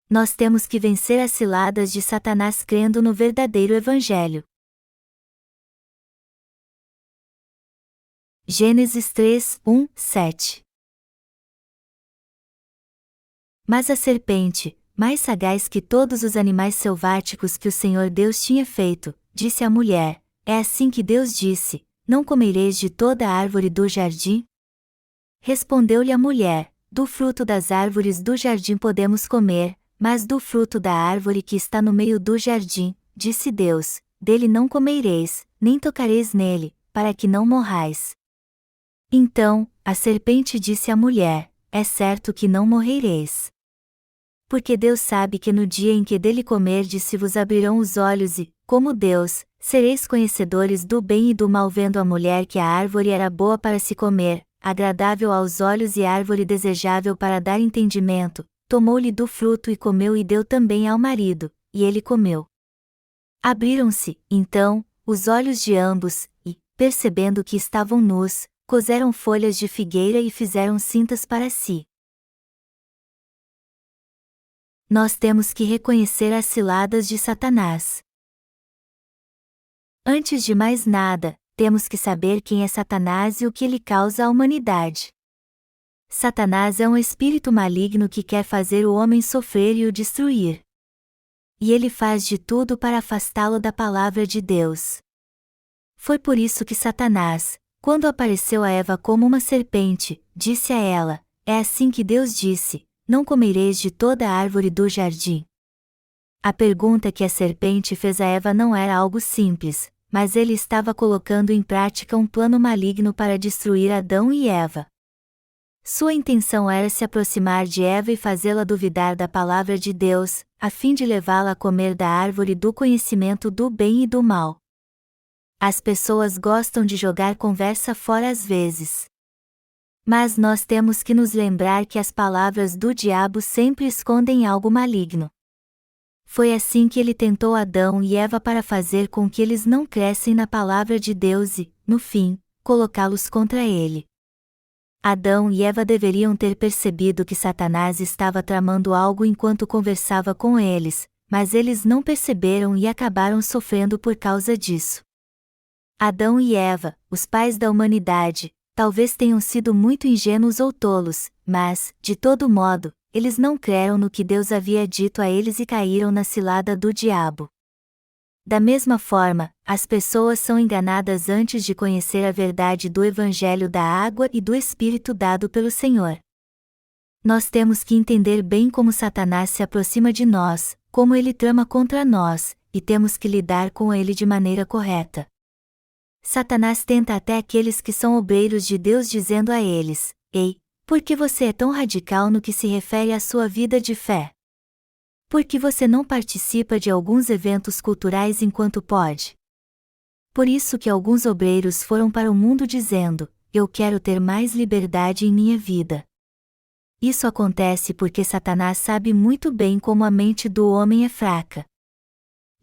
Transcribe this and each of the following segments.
Nós temos que vencer as ciladas de Satanás crendo no verdadeiro Evangelho. Gênesis 3, 1, 7. Mas a serpente, mais sagaz que todos os animais selváticos que o Senhor Deus tinha feito, disse à mulher: É assim que Deus disse: Não comereis de toda a árvore do jardim? Respondeu-lhe a mulher: Do fruto das árvores do jardim podemos comer, mas do fruto da árvore que está no meio do jardim, disse Deus, dele não comereis, nem tocareis nele, para que não morrais. Então, a serpente disse à mulher: É certo que não morrereis. Porque Deus sabe que no dia em que dele comerdes se vos abrirão os olhos e, como Deus, sereis conhecedores do bem e do mal. Vendo a mulher que a árvore era boa para se comer, agradável aos olhos e árvore desejável para dar entendimento, tomou-lhe do fruto e comeu e deu também ao marido, e ele comeu. Abriram-se, então, os olhos de ambos, e, percebendo que estavam nus, coseram folhas de figueira e fizeram cintas para si. Nós temos que reconhecer as ciladas de Satanás. Antes de mais nada, temos que saber quem é Satanás e o que ele causa à humanidade. Satanás é um espírito maligno que quer fazer o homem sofrer e o destruir. E ele faz de tudo para afastá-lo da palavra de Deus. Foi por isso que Satanás, quando apareceu a Eva como uma serpente, disse a ela: É assim que Deus disse: Não comereis de toda a árvore do jardim. A pergunta que a serpente fez a Eva não era algo simples, mas ele estava colocando em prática um plano maligno para destruir Adão e Eva. Sua intenção era se aproximar de Eva e fazê-la duvidar da palavra de Deus, a fim de levá-la a comer da árvore do conhecimento do bem e do mal. As pessoas gostam de jogar conversa fora às vezes. Mas nós temos que nos lembrar que as palavras do diabo sempre escondem algo maligno. Foi assim que ele tentou Adão e Eva para fazer com que eles não crescem na palavra de Deus e, no fim, colocá-los contra ele. Adão e Eva deveriam ter percebido que Satanás estava tramando algo enquanto conversava com eles, mas eles não perceberam e acabaram sofrendo por causa disso. Adão e Eva, os pais da humanidade, talvez tenham sido muito ingênuos ou tolos, mas, de todo modo, eles não creram no que Deus havia dito a eles e caíram na cilada do diabo. Da mesma forma, as pessoas são enganadas antes de conhecer a verdade do Evangelho da água e do Espírito dado pelo Senhor. Nós temos que entender bem como Satanás se aproxima de nós, como ele trama contra nós, e temos que lidar com ele de maneira correta. Satanás tenta até aqueles que são obreiros de Deus dizendo a eles: Ei, por que você é tão radical no que se refere à sua vida de fé? Por que você não participa de alguns eventos culturais enquanto pode? Por isso que alguns obreiros foram para o mundo dizendo: Eu quero ter mais liberdade em minha vida. Isso acontece porque Satanás sabe muito bem como a mente do homem é fraca.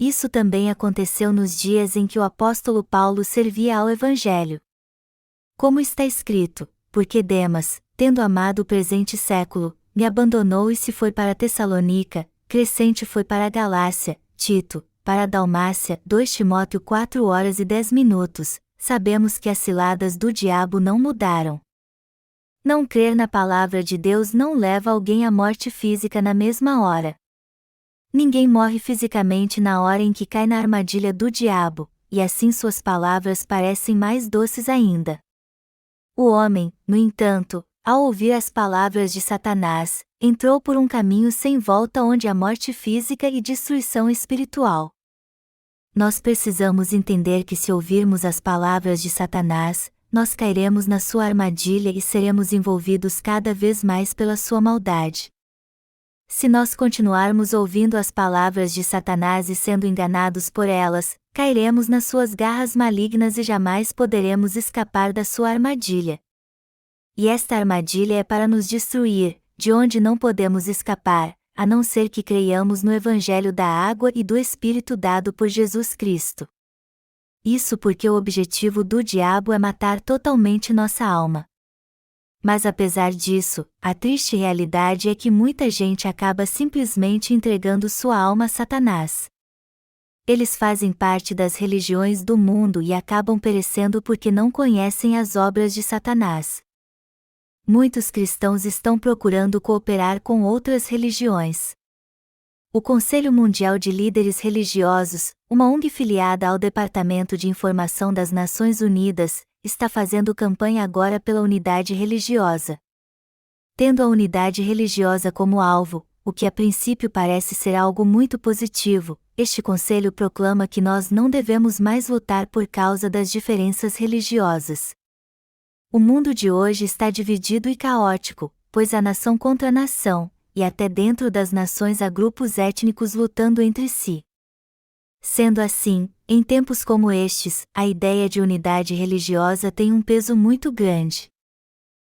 Isso também aconteceu nos dias em que o apóstolo Paulo servia ao Evangelho. Como está escrito: Porque Demas, tendo amado o presente século, me abandonou e se foi para Tessalônica, Crescente foi para a Galácia, Tito, para a Dalmácia. 2 Timóteo 4:10. Sabemos que as ciladas do diabo não mudaram. Não crer na palavra de Deus não leva alguém à morte física na mesma hora. Ninguém morre fisicamente na hora em que cai na armadilha do diabo, e assim suas palavras parecem mais doces ainda. O homem, no entanto, ao ouvir as palavras de Satanás, entrou por um caminho sem volta onde há morte física e destruição espiritual. Nós precisamos entender que se ouvirmos as palavras de Satanás, nós cairemos na sua armadilha e seremos envolvidos cada vez mais pela sua maldade. Se nós continuarmos ouvindo as palavras de Satanás e sendo enganados por elas, cairemos nas suas garras malignas e jamais poderemos escapar da sua armadilha. E esta armadilha é para nos destruir, de onde não podemos escapar, a não ser que creiamos no Evangelho da água e do Espírito dado por Jesus Cristo. Isso porque o objetivo do diabo é matar totalmente nossa alma. Mas apesar disso, a triste realidade é que muita gente acaba simplesmente entregando sua alma a Satanás. Eles fazem parte das religiões do mundo e acabam perecendo porque não conhecem as obras de Satanás. Muitos cristãos estão procurando cooperar com outras religiões. O Conselho Mundial de Líderes Religiosos, uma ONG filiada ao Departamento de Informação das Nações Unidas, está fazendo campanha agora pela unidade religiosa. Tendo a unidade religiosa como alvo, o que a princípio parece ser algo muito positivo, este conselho proclama que nós não devemos mais lutar por causa das diferenças religiosas. O mundo de hoje está dividido e caótico, pois há nação contra nação, e até dentro das nações há grupos étnicos lutando entre si. Sendo assim, em tempos como estes, a ideia de unidade religiosa tem um peso muito grande.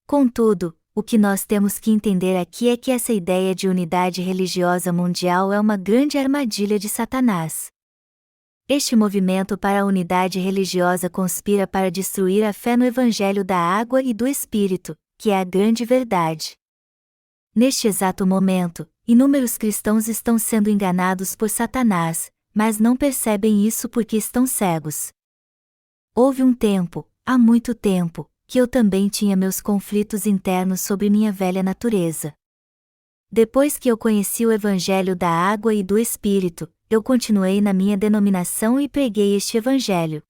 Contudo, o que nós temos que entender aqui é que essa ideia de unidade religiosa mundial é uma grande armadilha de Satanás. Este movimento para a unidade religiosa conspira para destruir a fé no Evangelho da Água e do Espírito, que é a grande verdade. Neste exato momento, inúmeros cristãos estão sendo enganados por Satanás, mas não percebem isso porque estão cegos. Houve um tempo, há muito tempo, que eu também tinha meus conflitos internos sobre minha velha natureza. Depois que eu conheci o Evangelho da Água e do Espírito, eu continuei na minha denominação e preguei este Evangelho.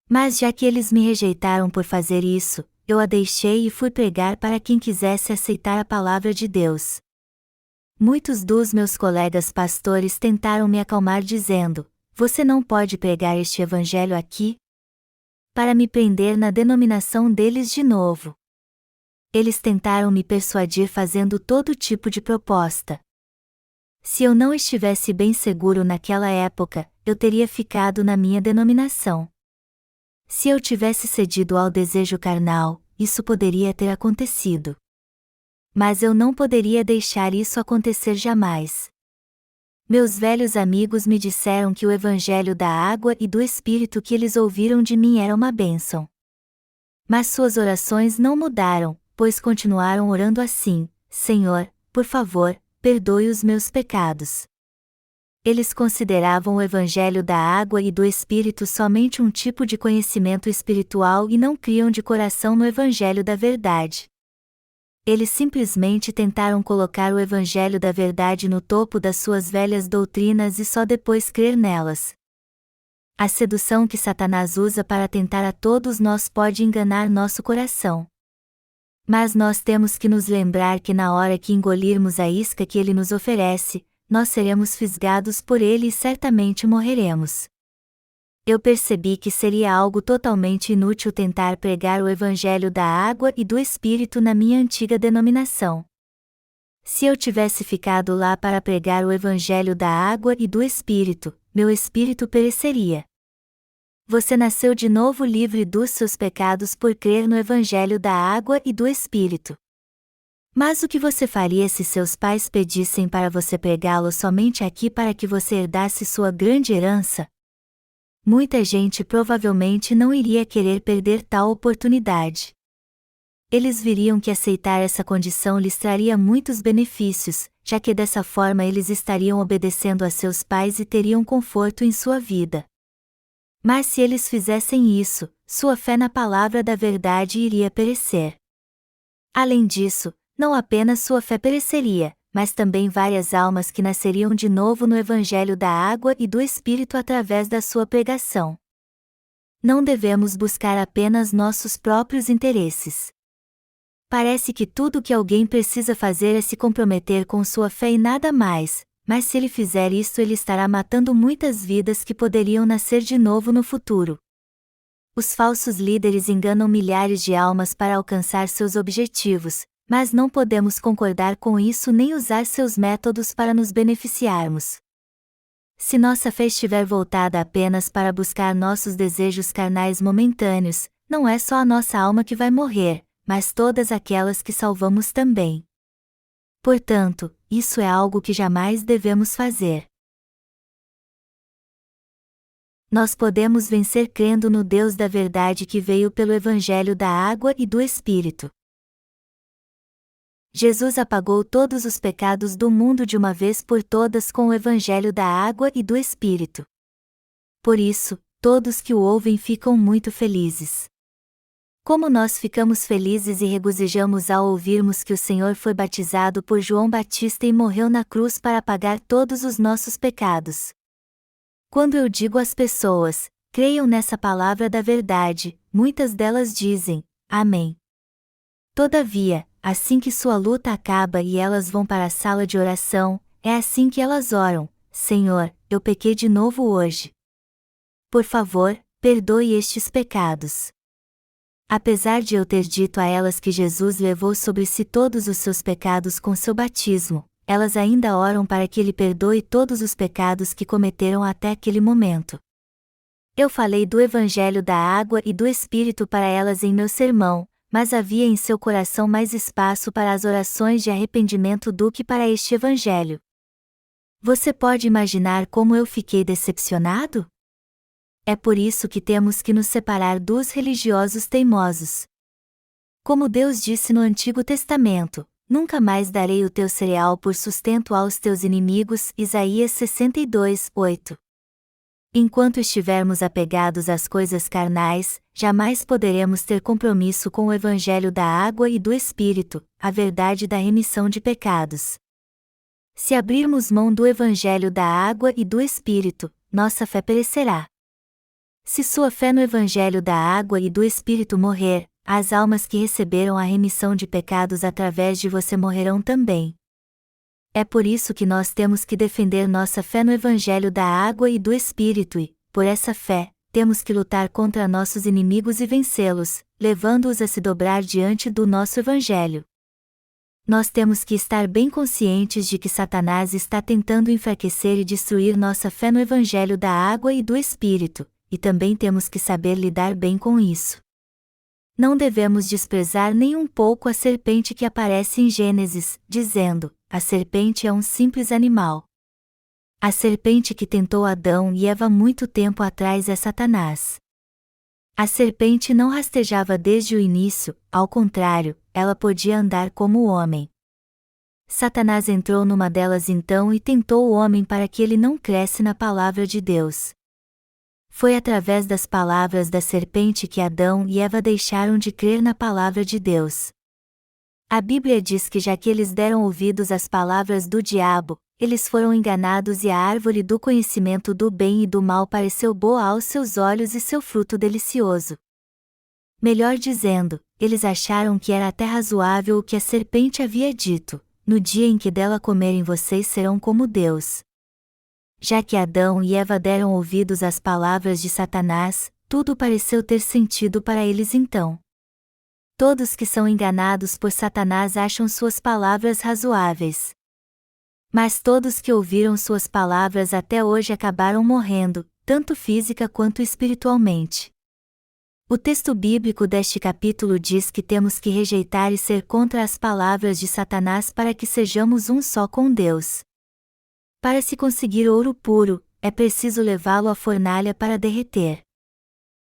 Mas já que eles me rejeitaram por fazer isso, eu a deixei e fui pregar para quem quisesse aceitar a palavra de Deus. Muitos dos meus colegas pastores tentaram me acalmar dizendo: "Você não pode pregar este Evangelho aqui?" Para me prender na denominação deles de novo. Eles tentaram me persuadir fazendo todo tipo de proposta. Se eu não estivesse bem seguro naquela época, eu teria ficado na minha denominação. Se eu tivesse cedido ao desejo carnal, isso poderia ter acontecido. Mas eu não poderia deixar isso acontecer jamais. Meus velhos amigos me disseram que o Evangelho da Água e do Espírito que eles ouviram de mim era uma bênção. Mas suas orações não mudaram, pois continuaram orando assim: "Senhor, por favor, perdoe os meus pecados." Eles consideravam o Evangelho da Água e do Espírito somente um tipo de conhecimento espiritual e não criam de coração no Evangelho da verdade. Eles simplesmente tentaram colocar o Evangelho da verdade no topo das suas velhas doutrinas e só depois crer nelas. A sedução que Satanás usa para tentar a todos nós pode enganar nosso coração. Mas nós temos que nos lembrar que na hora que engolirmos a isca que ele nos oferece, nós seremos fisgados por ele e certamente morreremos. Eu percebi que seria algo totalmente inútil tentar pregar o Evangelho da Água e do Espírito na minha antiga denominação. Se eu tivesse ficado lá para pregar o Evangelho da Água e do Espírito, meu espírito pereceria. Você nasceu de novo livre dos seus pecados por crer no Evangelho da Água e do Espírito. Mas o que você faria se seus pais pedissem para você pregá-lo somente aqui para que você herdasse sua grande herança? Muita gente provavelmente não iria querer perder tal oportunidade. Eles viriam que aceitar essa condição lhes traria muitos benefícios, já que dessa forma eles estariam obedecendo a seus pais e teriam conforto em sua vida. Mas se eles fizessem isso, sua fé na palavra da verdade iria perecer. Além disso, não apenas sua fé pereceria, mas também várias almas que nasceriam de novo no Evangelho da Água e do Espírito através da sua pregação. Não devemos buscar apenas nossos próprios interesses. Parece que tudo o que alguém precisa fazer é se comprometer com sua fé e nada mais, mas se ele fizer isso ele estará matando muitas vidas que poderiam nascer de novo no futuro. Os falsos líderes enganam milhares de almas para alcançar seus objetivos, mas não podemos concordar com isso nem usar seus métodos para nos beneficiarmos. Se nossa fé estiver voltada apenas para buscar nossos desejos carnais momentâneos, não é só a nossa alma que vai morrer, mas todas aquelas que salvamos também. Portanto, isso é algo que jamais devemos fazer. Nós podemos vencer crendo no Deus da verdade que veio pelo Evangelho da Água e do Espírito. Jesus apagou todos os pecados do mundo de uma vez por todas com o Evangelho da água e do Espírito. Por isso, todos que o ouvem ficam muito felizes. Como nós ficamos felizes e regozijamos ao ouvirmos que o Senhor foi batizado por João Batista e morreu na cruz para apagar todos os nossos pecados. Quando eu digo às pessoas, creiam nessa palavra da verdade, muitas delas dizem, Amém. Todavia, assim que sua luta acaba e elas vão para a sala de oração, é assim que elas oram, Senhor, eu pequei de novo hoje. Por favor, perdoe estes pecados. Apesar de eu ter dito a elas que Jesus levou sobre si todos os seus pecados com seu batismo, elas ainda oram para que Ele perdoe todos os pecados que cometeram até aquele momento. Eu falei do Evangelho da água e do Espírito para elas em meu sermão, mas havia em seu coração mais espaço para as orações de arrependimento do que para este Evangelho. Você pode imaginar como eu fiquei decepcionado? É por isso que temos que nos separar dos religiosos teimosos. Como Deus disse no Antigo Testamento, nunca mais darei o teu cereal por sustento aos teus inimigos, Isaías 62:8. Enquanto estivermos apegados às coisas carnais, jamais poderemos ter compromisso com o Evangelho da água e do Espírito, a verdade da remissão de pecados. Se abrirmos mão do Evangelho da água e do Espírito, nossa fé perecerá. Se sua fé no Evangelho da água e do Espírito morrer, as almas que receberam a remissão de pecados através de você morrerão também. É por isso que nós temos que defender nossa fé no Evangelho da água e do Espírito e, por essa fé, temos que lutar contra nossos inimigos e vencê-los, levando-os a se dobrar diante do nosso Evangelho. Nós temos que estar bem conscientes de que Satanás está tentando enfraquecer e destruir nossa fé no Evangelho da água e do Espírito, e também temos que saber lidar bem com isso. Não devemos desprezar nem um pouco a serpente que aparece em Gênesis, dizendo, a serpente é um simples animal. A serpente que tentou Adão e Eva muito tempo atrás é Satanás. A serpente não rastejava desde o início, ao contrário, ela podia andar como o homem. Satanás entrou numa delas então e tentou o homem para que ele não cresce na palavra de Deus. Foi através das palavras da serpente que Adão e Eva deixaram de crer na palavra de Deus. A Bíblia diz que já que eles deram ouvidos às palavras do diabo, eles foram enganados e a árvore do conhecimento do bem e do mal pareceu boa aos seus olhos e seu fruto delicioso. Melhor dizendo, eles acharam que era até razoável o que a serpente havia dito, no dia em que dela comerem vocês serão como Deus. Já que Adão e Eva deram ouvidos às palavras de Satanás, tudo pareceu ter sentido para eles então. Todos que são enganados por Satanás acham suas palavras razoáveis. Mas todos que ouviram suas palavras até hoje acabaram morrendo, tanto física quanto espiritualmente. O texto bíblico deste capítulo diz que temos que rejeitar e ser contra as palavras de Satanás para que sejamos um só com Deus. Para se conseguir ouro puro, é preciso levá-lo à fornalha para derreter.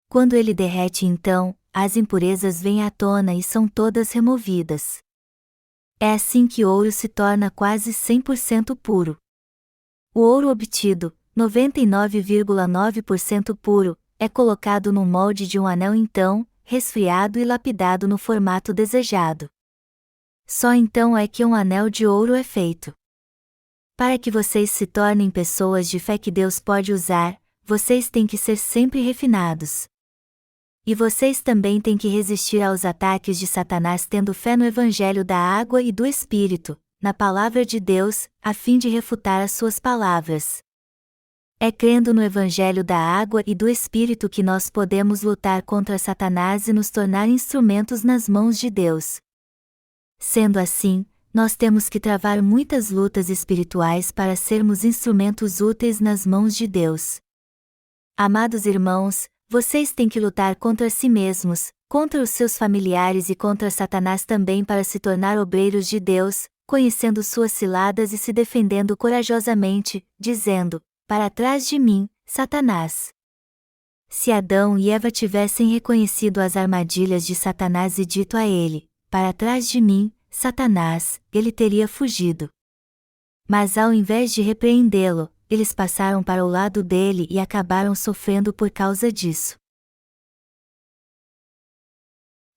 Quando ele derrete então, as impurezas vêm à tona e são todas removidas. É assim que o ouro se torna quase 100% puro. O ouro obtido, 99,9% puro, é colocado no molde de um anel então, resfriado e lapidado no formato desejado. Só então é que um anel de ouro é feito. Para que vocês se tornem pessoas de fé que Deus pode usar, vocês têm que ser sempre refinados. E vocês também têm que resistir aos ataques de Satanás tendo fé no Evangelho da água e do Espírito, na palavra de Deus, a fim de refutar as suas palavras. É crendo no Evangelho da água e do Espírito que nós podemos lutar contra Satanás e nos tornar instrumentos nas mãos de Deus. Sendo assim, nós temos que travar muitas lutas espirituais para sermos instrumentos úteis nas mãos de Deus. Amados irmãos, vocês têm que lutar contra si mesmos, contra os seus familiares e contra Satanás também para se tornar obreiros de Deus, conhecendo suas ciladas e se defendendo corajosamente, dizendo, para trás de mim, Satanás. Se Adão e Eva tivessem reconhecido as armadilhas de Satanás e dito a ele, para trás de mim, Satanás, ele teria fugido. Mas ao invés de repreendê-lo, eles passaram para o lado dele e acabaram sofrendo por causa disso.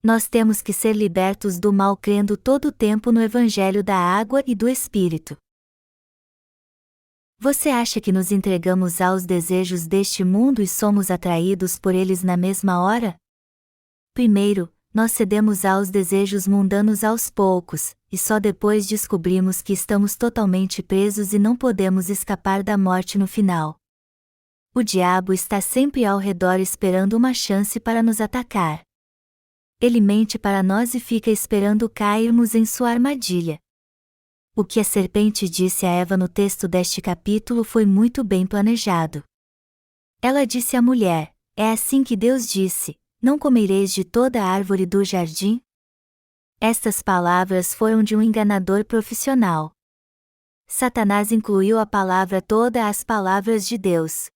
Nós temos que ser libertos do mal crendo todo o tempo no Evangelho da água e do Espírito. Você acha que nos entregamos aos desejos deste mundo e somos atraídos por eles na mesma hora? Primeiro, nós cedemos aos desejos mundanos aos poucos, e só depois descobrimos que estamos totalmente presos e não podemos escapar da morte no final. O diabo está sempre ao redor esperando uma chance para nos atacar. Ele mente para nós e fica esperando cairmos em sua armadilha. O que a serpente disse a Eva no texto deste capítulo foi muito bem planejado. Ela disse à mulher: é assim que Deus disse, não comereis de toda a árvore do jardim? Estas palavras foram de um enganador profissional. Satanás incluiu a palavra toda às palavras de Deus.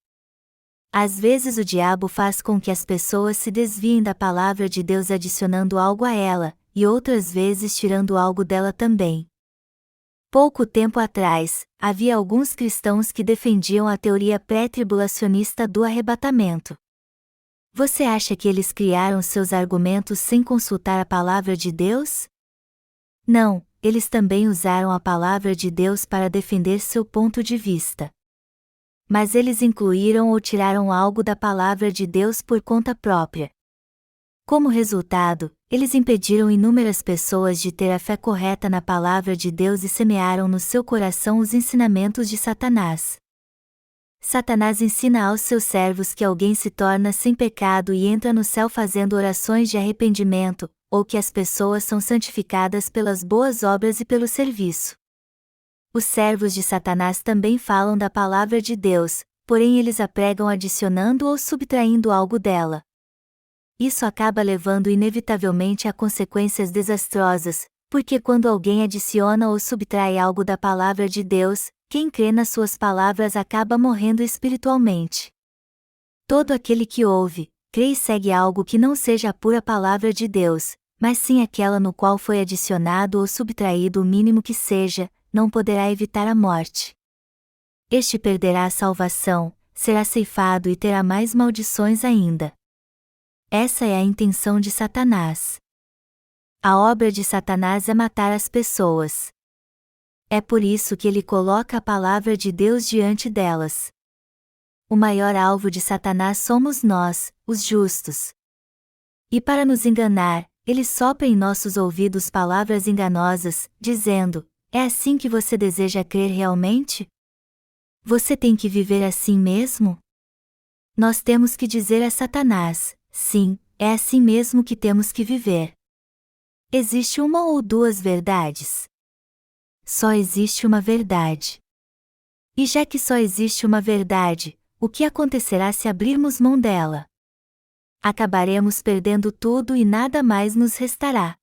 Às vezes o diabo faz com que as pessoas se desviem da palavra de Deus adicionando algo a ela, e outras vezes tirando algo dela também. Pouco tempo atrás, havia alguns cristãos que defendiam a teoria pré-tribulacionista do arrebatamento. Você acha que eles criaram seus argumentos sem consultar a palavra de Deus? Não, eles também usaram a palavra de Deus para defender seu ponto de vista. Mas eles incluíram ou tiraram algo da palavra de Deus por conta própria. Como resultado, eles impediram inúmeras pessoas de ter a fé correta na palavra de Deus e semearam no seu coração os ensinamentos de Satanás. Satanás ensina aos seus servos que alguém se torna sem pecado e entra no céu fazendo orações de arrependimento, ou que as pessoas são santificadas pelas boas obras e pelo serviço. Os servos de Satanás também falam da palavra de Deus, porém eles a pregam adicionando ou subtraindo algo dela. Isso acaba levando inevitavelmente a consequências desastrosas, porque quando alguém adiciona ou subtrai algo da palavra de Deus, quem crê nas suas palavras acaba morrendo espiritualmente. Todo aquele que ouve, crê e segue algo que não seja a pura palavra de Deus, mas sim aquela no qual foi adicionado ou subtraído o mínimo que seja, não poderá evitar a morte. Este perderá a salvação, será ceifado e terá mais maldições ainda. Essa é a intenção de Satanás. A obra de Satanás é matar as pessoas. É por isso que ele coloca a palavra de Deus diante delas. O maior alvo de Satanás somos nós, os justos. E para nos enganar, ele sopra em nossos ouvidos palavras enganosas, dizendo: é assim que você deseja crer realmente? Você tem que viver assim mesmo? Nós temos que dizer a Satanás: sim, é assim mesmo que temos que viver. Existe uma ou duas verdades? Só existe uma verdade. E já que só existe uma verdade, o que acontecerá se abrirmos mão dela? Acabaremos perdendo tudo e nada mais nos restará.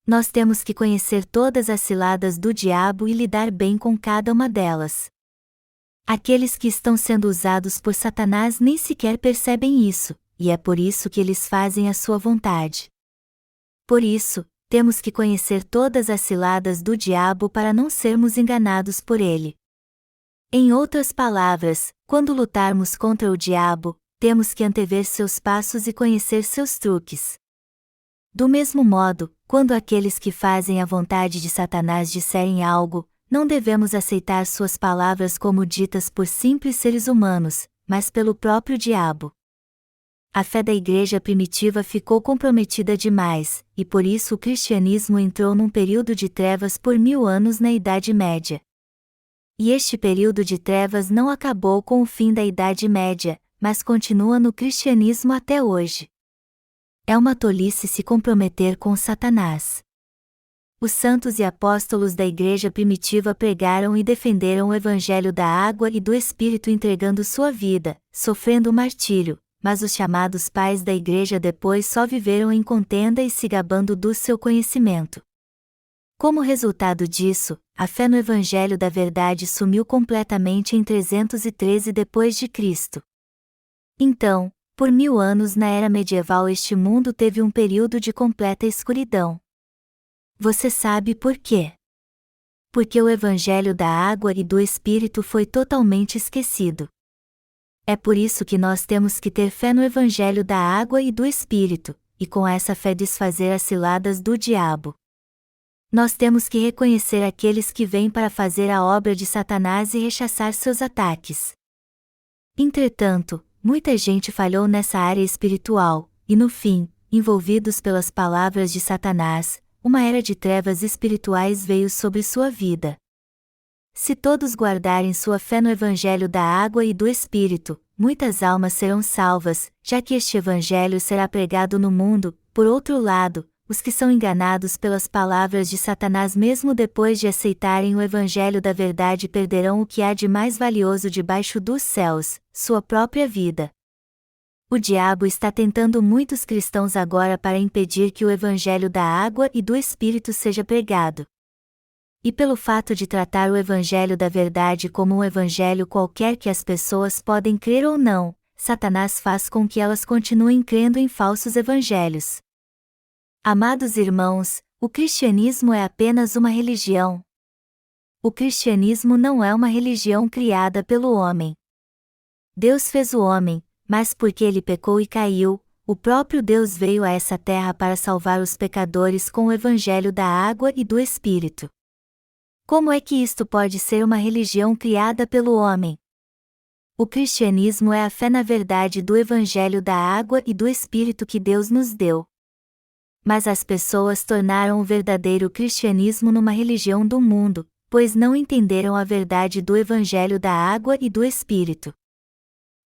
Nós temos que conhecer todas as ciladas do diabo e lidar bem com cada uma delas. Aqueles que estão sendo usados por Satanás nem sequer percebem isso, e é por isso que eles fazem a sua vontade. Por isso, temos que conhecer todas as ciladas do diabo para não sermos enganados por ele. Em outras palavras, quando lutarmos contra o diabo, temos que antever seus passos e conhecer seus truques. Do mesmo modo, quando aqueles que fazem a vontade de Satanás disserem algo, não devemos aceitar suas palavras como ditas por simples seres humanos, mas pelo próprio diabo. A fé da igreja primitiva ficou comprometida demais, e por isso o cristianismo entrou num período de trevas por 1000 anos na Idade Média. E este período de trevas não acabou com o fim da Idade Média, mas continua no cristianismo até hoje. É uma tolice se comprometer com Satanás. Os santos e apóstolos da igreja primitiva pregaram e defenderam o evangelho da água e do Espírito entregando sua vida, sofrendo martírio, mas os chamados pais da igreja depois só viveram em contenda e se gabando do seu conhecimento. Como resultado disso, a fé no evangelho da verdade sumiu completamente em 313 d.C. Então, por 1000 anos na era medieval este mundo teve um período de completa escuridão. Você sabe por quê? Porque o Evangelho da água e do Espírito foi totalmente esquecido. É por isso que nós temos que ter fé no Evangelho da água e do Espírito, e com essa fé desfazer as ciladas do diabo. Nós temos que reconhecer aqueles que vêm para fazer a obra de Satanás e rechaçar seus ataques. Entretanto, muita gente falhou nessa área espiritual, e no fim, envolvidos pelas palavras de Satanás, uma era de trevas espirituais veio sobre sua vida. Se todos guardarem sua fé no Evangelho da água e do Espírito, muitas almas serão salvas, já que este Evangelho será pregado no mundo. Por outro lado, os que são enganados pelas palavras de Satanás mesmo depois de aceitarem o Evangelho da verdade perderão o que há de mais valioso debaixo dos céus, sua própria vida. O diabo está tentando muitos cristãos agora para impedir que o Evangelho da água e do Espírito seja pregado. E pelo fato de tratar o Evangelho da verdade como um evangelho qualquer que as pessoas podem crer ou não, Satanás faz com que elas continuem crendo em falsos evangelhos. Amados irmãos, o cristianismo é apenas uma religião. O cristianismo não é uma religião criada pelo homem. Deus fez o homem, mas porque ele pecou e caiu, o próprio Deus veio a essa terra para salvar os pecadores com o Evangelho da água e do Espírito. Como é que isto pode ser uma religião criada pelo homem? O cristianismo é a fé na verdade do Evangelho da água e do Espírito que Deus nos deu. Mas as pessoas tornaram o verdadeiro cristianismo numa religião do mundo, pois não entenderam a verdade do Evangelho da água e do Espírito.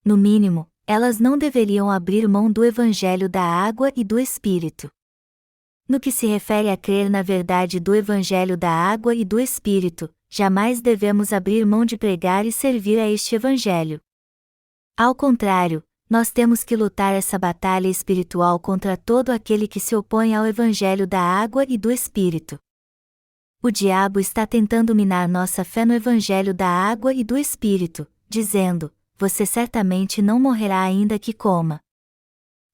No mínimo, elas não deveriam abrir mão do Evangelho da água e do Espírito. No que se refere a crer na verdade do Evangelho da água e do Espírito, jamais devemos abrir mão de pregar e servir a este Evangelho. Ao contrário, nós temos que lutar essa batalha espiritual contra todo aquele que se opõe ao Evangelho da água e do Espírito. O diabo está tentando minar nossa fé no Evangelho da água e do Espírito, dizendo: você certamente não morrerá ainda que coma.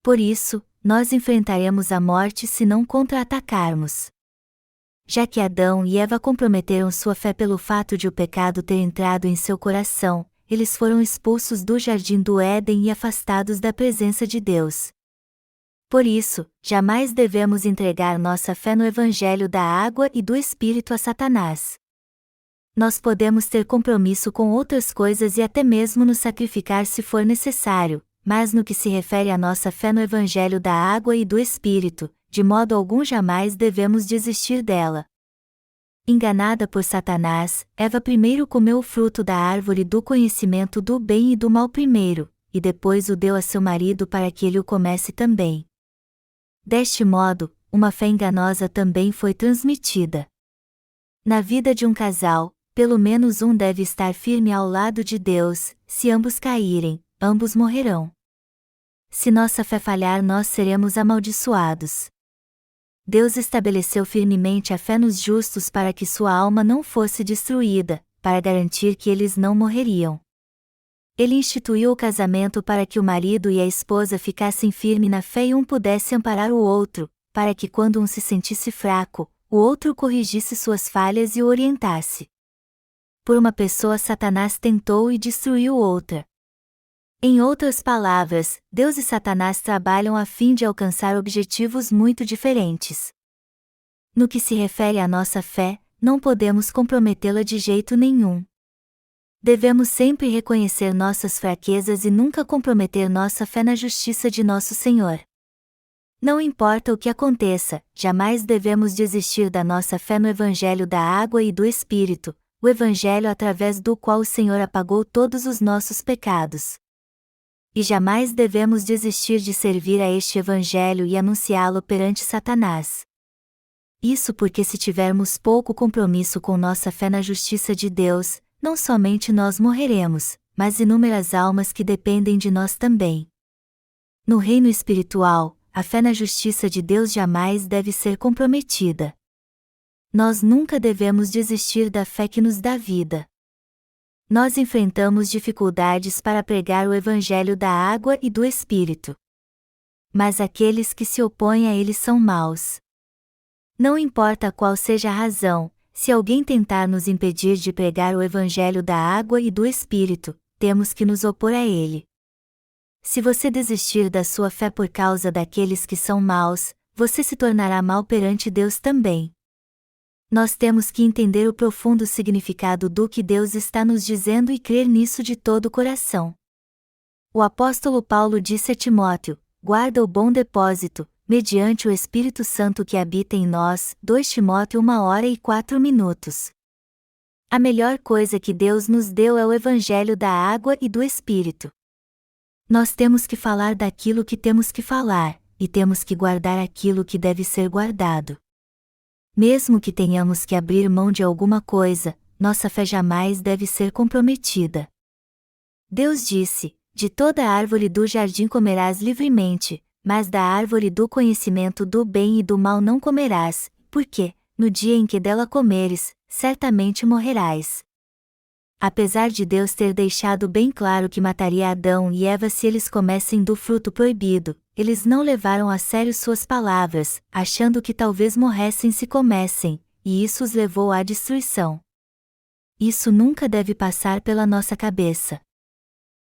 Por isso, nós enfrentaremos a morte se não contra-atacarmos. Já que Adão e Eva comprometeram sua fé pelo fato de o pecado ter entrado em seu coração, eles foram expulsos do jardim do Éden e afastados da presença de Deus. Por isso, jamais devemos entregar nossa fé no Evangelho da água e do Espírito a Satanás. Nós podemos ter compromisso com outras coisas e até mesmo nos sacrificar se for necessário, mas no que se refere à nossa fé no Evangelho da água e do Espírito, de modo algum jamais devemos desistir dela. Enganada por Satanás, Eva primeiro comeu o fruto da árvore do conhecimento do bem e do mal primeiro, e depois o deu a seu marido para que ele o comesse também. Deste modo, uma fé enganosa também foi transmitida. Na vida de um casal, pelo menos um deve estar firme ao lado de Deus. Se ambos caírem, ambos morrerão. Se nossa fé falhar, nós seremos amaldiçoados. Deus estabeleceu firmemente a fé nos justos para que sua alma não fosse destruída, para garantir que eles não morreriam. Ele instituiu o casamento para que o marido e a esposa ficassem firmes na fé e um pudesse amparar o outro, para que quando um se sentisse fraco, o outro corrigisse suas falhas e o orientasse. Por uma pessoa Satanás tentou e destruiu outra. Em outras palavras, Deus e Satanás trabalham a fim de alcançar objetivos muito diferentes. No que se refere à nossa fé, não podemos comprometê-la de jeito nenhum. Devemos sempre reconhecer nossas fraquezas e nunca comprometer nossa fé na justiça de nosso Senhor. Não importa o que aconteça, jamais devemos desistir da nossa fé no Evangelho da água e do Espírito, o Evangelho através do qual o Senhor apagou todos os nossos pecados. E jamais devemos desistir de servir a este Evangelho e anunciá-lo perante Satanás. Isso porque se tivermos pouco compromisso com nossa fé na justiça de Deus, não somente nós morreremos, mas inúmeras almas que dependem de nós também. No reino espiritual, a fé na justiça de Deus jamais deve ser comprometida. Nós nunca devemos desistir da fé que nos dá vida. Nós enfrentamos dificuldades para pregar o Evangelho da água e do Espírito. Mas aqueles que se opõem a ele são maus. Não importa qual seja a razão, se alguém tentar nos impedir de pregar o Evangelho da água e do Espírito, temos que nos opor a ele. Se você desistir da sua fé por causa daqueles que são maus, você se tornará mau perante Deus também. Nós temos que entender o profundo significado do que Deus está nos dizendo e crer nisso de todo o coração. O apóstolo Paulo disse a Timóteo: guarda o bom depósito, mediante o Espírito Santo que habita em nós. 2 Timóteo 1h04. A melhor coisa que Deus nos deu é o Evangelho da água e do Espírito. Nós temos que falar daquilo que temos que falar, e temos que guardar aquilo que deve ser guardado. Mesmo que tenhamos que abrir mão de alguma coisa, nossa fé jamais deve ser comprometida. Deus disse: de toda árvore do jardim comerás livremente, mas da árvore do conhecimento do bem e do mal não comerás, porque, no dia em que dela comeres, certamente morrerás. Apesar de Deus ter deixado bem claro que mataria Adão e Eva se eles comessem do fruto proibido, eles não levaram a sério suas palavras, achando que talvez morressem se comessem, e isso os levou à destruição. Isso nunca deve passar pela nossa cabeça.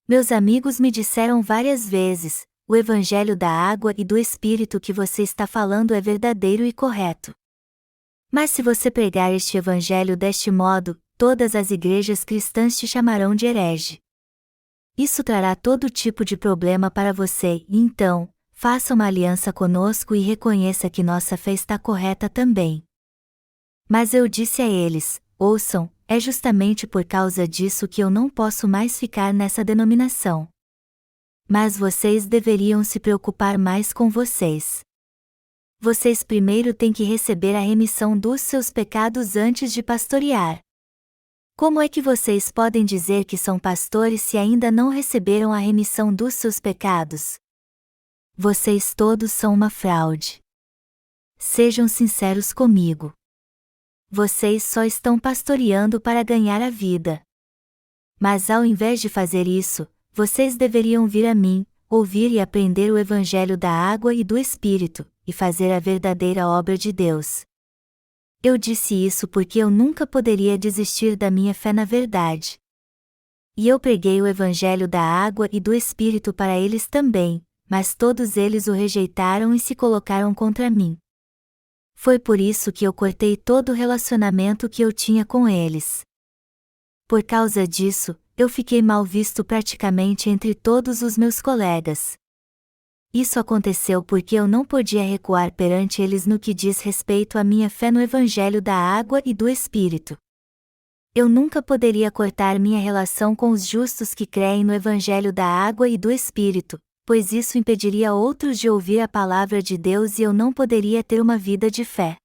Meus amigos me disseram várias vezes: o Evangelho da água e do Espírito que você está falando é verdadeiro e correto. Mas se você pregar este Evangelho deste modo, todas as igrejas cristãs te chamarão de herege. Isso trará todo tipo de problema para você, e então, faça uma aliança conosco e reconheça que nossa fé está correta também. Mas eu disse a eles: ouçam, é justamente por causa disso que eu não posso mais ficar nessa denominação. Mas vocês deveriam se preocupar mais com vocês. Vocês primeiro têm que receber a remissão dos seus pecados antes de pastorear. Como é que vocês podem dizer que são pastores se ainda não receberam a remissão dos seus pecados? Vocês todos são uma fraude. Sejam sinceros comigo. Vocês só estão pastoreando para ganhar a vida. Mas ao invés de fazer isso, vocês deveriam vir a mim, ouvir e aprender o Evangelho da água e do Espírito, e fazer a verdadeira obra de Deus. Eu disse isso porque eu nunca poderia desistir da minha fé na verdade. E eu preguei o Evangelho da água e do Espírito para eles também, mas todos eles o rejeitaram e se colocaram contra mim. Foi por isso que eu cortei todo o relacionamento que eu tinha com eles. Por causa disso, eu fiquei mal visto praticamente entre todos os meus colegas. Isso aconteceu porque eu não podia recuar perante eles no que diz respeito à minha fé no Evangelho da água e do Espírito. Eu nunca poderia cortar minha relação com os justos que creem no Evangelho da água e do Espírito, pois isso impediria outros de ouvir a palavra de Deus e eu não poderia ter uma vida de fé.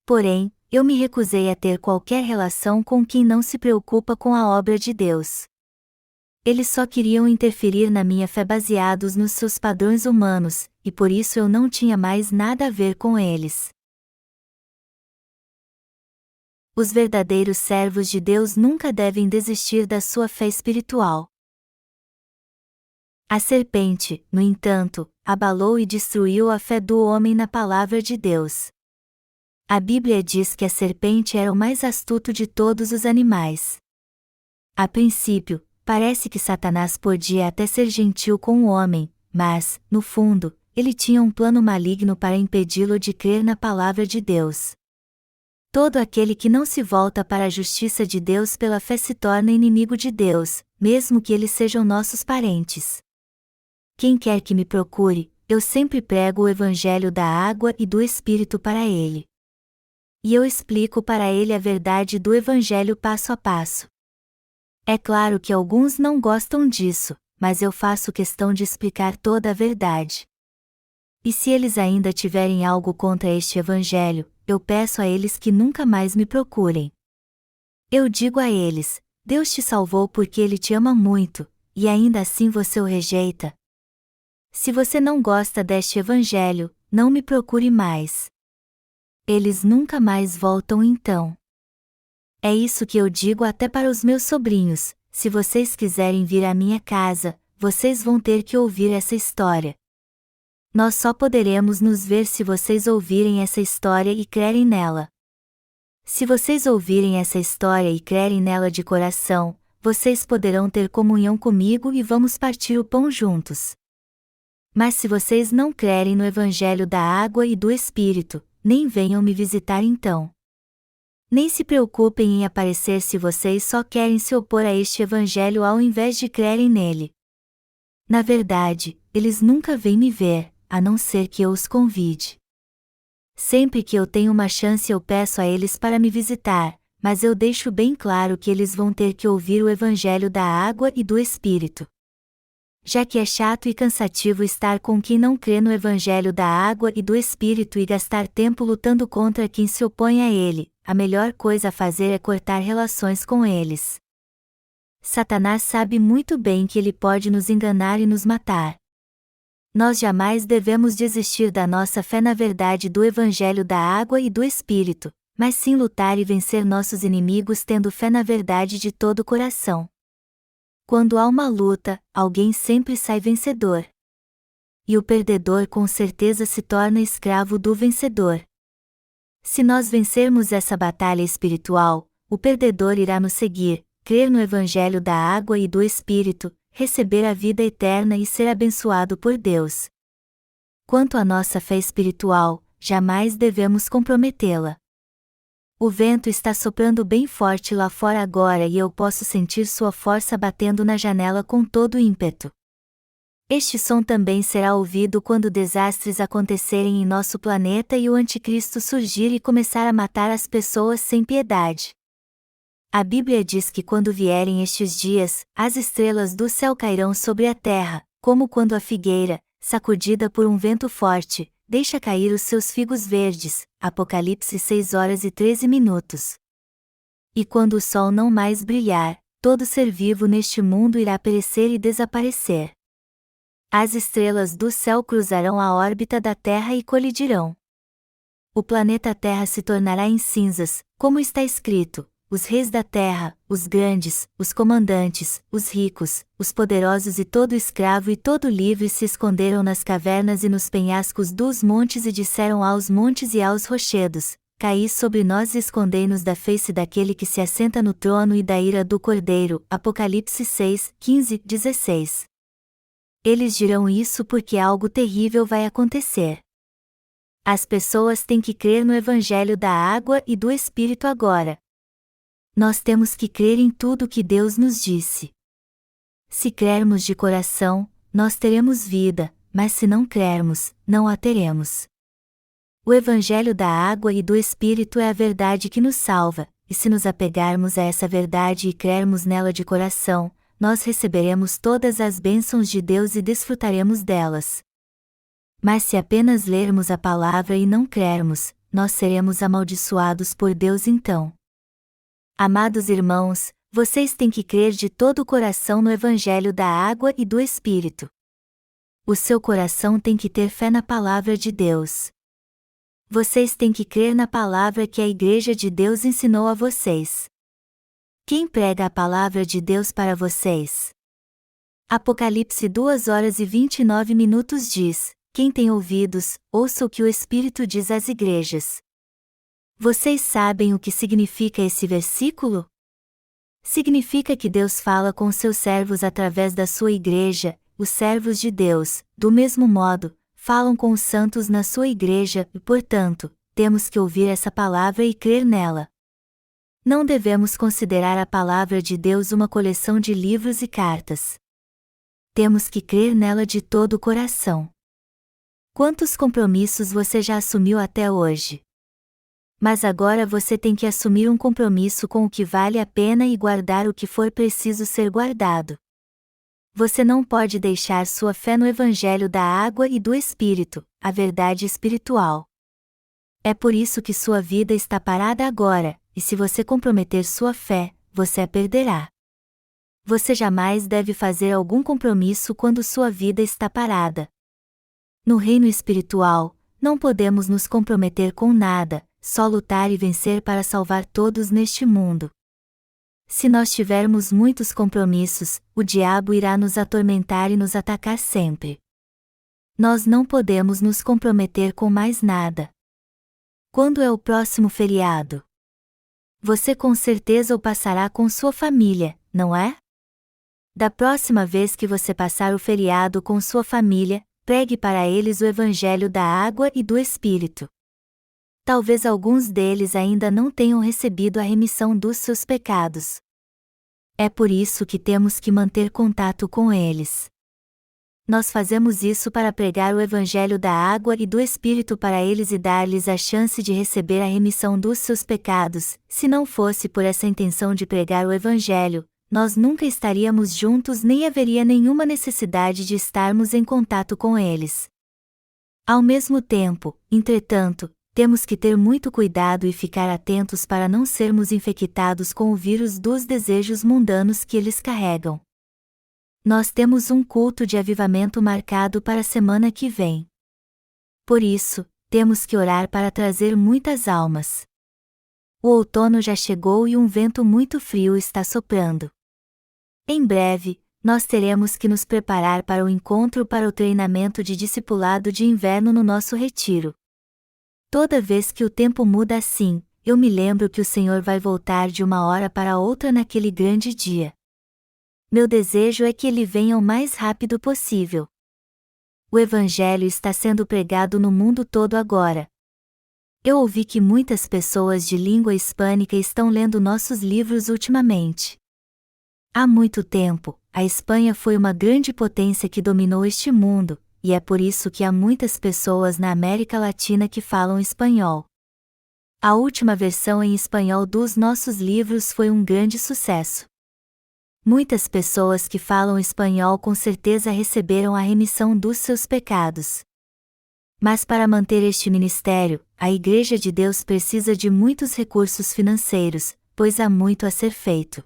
Porém, eu me recusei a ter qualquer relação com quem não se preocupa com a obra de Deus. Eles só queriam interferir na minha fé baseados nos seus padrões humanos, e por isso eu não tinha mais nada a ver com eles. Os verdadeiros servos de Deus nunca devem desistir da sua fé espiritual. A serpente, no entanto, abalou e destruiu a fé do homem na palavra de Deus. A Bíblia diz que a serpente era o mais astuto de todos os animais. A princípio, parece que Satanás podia até ser gentil com o homem, mas, no fundo, ele tinha um plano maligno para impedi-lo de crer na palavra de Deus. Todo aquele que não se volta para a justiça de Deus pela fé se torna inimigo de Deus, mesmo que eles sejam nossos parentes. Quem quer que me procure, eu sempre prego o Evangelho da água e do Espírito para ele. E eu explico para ele a verdade do Evangelho passo a passo. É claro que alguns não gostam disso, mas eu faço questão de explicar toda a verdade. E se eles ainda tiverem algo contra este Evangelho, eu peço a eles que nunca mais me procurem. Eu digo a eles: Deus te salvou porque Ele te ama muito, e ainda assim você o rejeita. Se você não gosta deste Evangelho, não me procure mais. Eles nunca mais voltam então. É isso que eu digo até para os meus sobrinhos: se vocês quiserem vir à minha casa, vocês vão ter que ouvir essa história. Nós só poderemos nos ver se vocês ouvirem essa história e crerem nela. Se vocês ouvirem essa história e crerem nela de coração, vocês poderão ter comunhão comigo e vamos partir o pão juntos. Mas se vocês não crerem no Evangelho da água e do Espírito, nem venham me visitar então. Nem se preocupem em aparecer se vocês só querem se opor a este Evangelho ao invés de crerem nele. Na verdade, eles nunca vêm me ver, a não ser que eu os convide. Sempre que eu tenho uma chance eu peço a eles para me visitar, mas eu deixo bem claro que eles vão ter que ouvir o Evangelho da água e do Espírito. Já que é chato e cansativo estar com quem não crê no Evangelho da água e do Espírito e gastar tempo lutando contra quem se opõe a ele, a melhor coisa a fazer é cortar relações com eles. Satanás sabe muito bem que ele pode nos enganar e nos matar. Nós jamais devemos desistir da nossa fé na verdade do Evangelho da água e do Espírito, mas sim lutar e vencer nossos inimigos tendo fé na verdade de todo o coração. Quando há uma luta, alguém sempre sai vencedor. E o perdedor com certeza se torna escravo do vencedor. Se nós vencermos essa batalha espiritual, o perdedor irá nos seguir, crer no Evangelho da água e do Espírito, receber a vida eterna e ser abençoado por Deus. Quanto à nossa fé espiritual, jamais devemos comprometê-la. O vento está soprando bem forte lá fora agora e eu posso sentir sua força batendo na janela com todo o ímpeto. Este som também será ouvido quando desastres acontecerem em nosso planeta e o anticristo surgir e começar a matar as pessoas sem piedade. A Bíblia diz que quando vierem estes dias, as estrelas do céu cairão sobre a terra, como quando a figueira, sacudida por um vento forte, deixa cair os seus figos verdes. Apocalipse 6h13. E quando o sol não mais brilhar, todo ser vivo neste mundo irá perecer e desaparecer. As estrelas do céu cruzarão a órbita da Terra e colidirão. O planeta Terra se tornará em cinzas, como está escrito: os reis da terra, os grandes, os comandantes, os ricos, os poderosos e todo escravo e todo livre se esconderam nas cavernas e nos penhascos dos montes e disseram aos montes e aos rochedos: caí sobre nós e escondei-nos da face daquele que se assenta no trono e da ira do Cordeiro. Apocalipse 6:15-16. Eles dirão isso porque algo terrível vai acontecer. As pessoas têm que crer no Evangelho da água e do Espírito agora. Nós temos que crer em tudo o que Deus nos disse. Se crermos de coração, nós teremos vida, mas se não crermos, não a teremos. O Evangelho da água e do Espírito é a verdade que nos salva, e se nos apegarmos a essa verdade e crermos nela de coração, nós receberemos todas as bênçãos de Deus e desfrutaremos delas. Mas se apenas lermos a palavra e não crermos, nós seremos amaldiçoados por Deus então. Amados irmãos, vocês têm que crer de todo o coração no Evangelho da água e do Espírito. O seu coração tem que ter fé na palavra de Deus. Vocês têm que crer na palavra que a Igreja de Deus ensinou a vocês. Quem prega a palavra de Deus para vocês? Apocalipse 2h29 diz: quem tem ouvidos, ouça o que o Espírito diz às igrejas. Vocês sabem o que significa esse versículo? Significa que Deus fala com seus servos através da sua igreja, os servos de Deus, do mesmo modo, falam com os santos na sua igreja e, portanto, temos que ouvir essa palavra e crer nela. Não devemos considerar a palavra de Deus uma coleção de livros e cartas. Temos que crer nela de todo o coração. Quantos compromissos você já assumiu até hoje? Mas agora você tem que assumir um compromisso com o que vale a pena e guardar o que for preciso ser guardado. Você não pode deixar sua fé no Evangelho da água e do Espírito, a verdade espiritual. É por isso que sua vida está parada agora, e se você comprometer sua fé, você a perderá. Você jamais deve fazer algum compromisso quando sua vida está parada. No reino espiritual, não podemos nos comprometer com nada, só lutar e vencer para salvar todos neste mundo. Se nós tivermos muitos compromissos, o diabo irá nos atormentar e nos atacar sempre. Nós não podemos nos comprometer com mais nada. Quando é o próximo feriado? Você com certeza o passará com sua família, não é? Da próxima vez que você passar o feriado com sua família, pregue para eles o Evangelho da água e do Espírito. Talvez alguns deles ainda não tenham recebido a remissão dos seus pecados. É por isso que temos que manter contato com eles. Nós fazemos isso para pregar o Evangelho da água e do Espírito para eles e dar-lhes a chance de receber a remissão dos seus pecados. Se não fosse por essa intenção de pregar o Evangelho, nós nunca estaríamos juntos nem haveria nenhuma necessidade de estarmos em contato com eles. Ao mesmo tempo, entretanto, temos que ter muito cuidado e ficar atentos para não sermos infectados com o vírus dos desejos mundanos que eles carregam. Nós temos um culto de avivamento marcado para a semana que vem. Por isso, temos que orar para trazer muitas almas. O outono já chegou e um vento muito frio está soprando. Em breve, nós teremos que nos preparar para o encontro para o treinamento de discipulado de inverno no nosso retiro. Toda vez que o tempo muda assim, eu me lembro que o Senhor vai voltar de uma hora para outra naquele grande dia. Meu desejo é que ele venha o mais rápido possível. O Evangelho está sendo pregado no mundo todo agora. Eu ouvi que muitas pessoas de língua hispânica estão lendo nossos livros ultimamente. Há muito tempo, a Espanha foi uma grande potência que dominou este mundo, e é por isso que há muitas pessoas na América Latina que falam espanhol. A última versão em espanhol dos nossos livros foi um grande sucesso. Muitas pessoas que falam espanhol com certeza receberam a remissão dos seus pecados. Mas para manter este ministério, a Igreja de Deus precisa de muitos recursos financeiros, pois há muito a ser feito.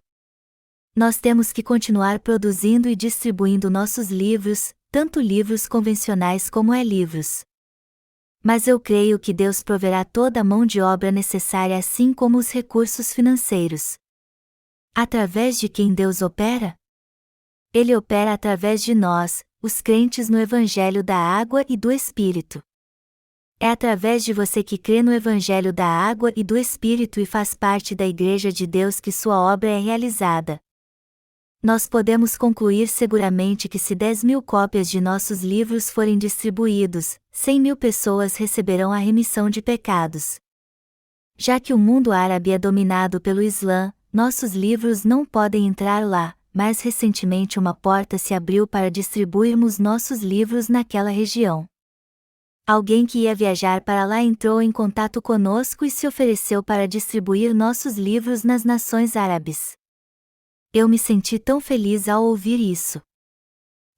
Nós temos que continuar produzindo e distribuindo nossos livros, tanto livros convencionais como e-livros. Mas eu creio que Deus proverá toda a mão de obra necessária assim como os recursos financeiros. Através de quem Deus opera? Ele opera através de nós, os crentes no Evangelho da água e do Espírito. É através de você que crê no Evangelho da água e do Espírito e faz parte da Igreja de Deus que sua obra é realizada. Nós podemos concluir seguramente que se 10.000 cópias de nossos livros forem distribuídos, 100.000 pessoas receberão a remissão de pecados. Já que o mundo árabe é dominado pelo Islã, nossos livros não podem entrar lá, mas recentemente uma porta se abriu para distribuirmos nossos livros naquela região. Alguém que ia viajar para lá entrou em contato conosco e se ofereceu para distribuir nossos livros nas nações árabes. Eu me senti tão feliz ao ouvir isso.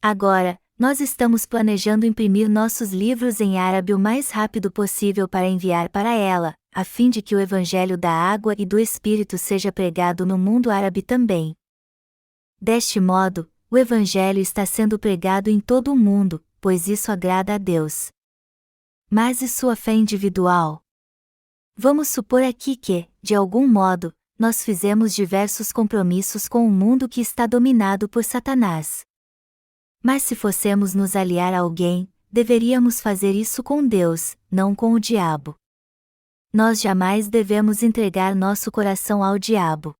Agora, nós estamos planejando imprimir nossos livros em árabe o mais rápido possível para enviar para ela, a fim de que o Evangelho da água e do Espírito seja pregado no mundo árabe também. Deste modo, o Evangelho está sendo pregado em todo o mundo, pois isso agrada a Deus. Mas e sua fé individual? Vamos supor aqui que, de algum modo, nós fizemos diversos compromissos com o mundo que está dominado por Satanás. Mas se fossemos nos aliar a alguém, deveríamos fazer isso com Deus, não com o diabo. Nós jamais devemos entregar nosso coração ao diabo.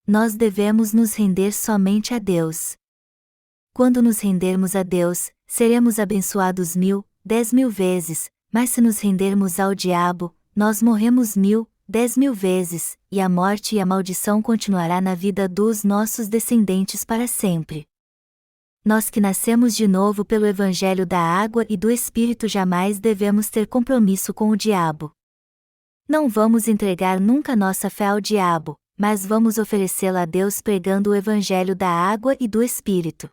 Nós devemos nos render somente a Deus. Quando nos rendermos a Deus, seremos abençoados 1.000, 10.000 vezes, mas se nos rendermos ao diabo, nós morremos 1.000, 10.000 vezes, e a morte e a maldição continuará na vida dos nossos descendentes para sempre. Nós que nascemos de novo pelo Evangelho da água e do Espírito jamais devemos ter compromisso com o diabo. Não vamos entregar nunca nossa fé ao diabo, mas vamos oferecê-la a Deus pregando o Evangelho da água e do Espírito.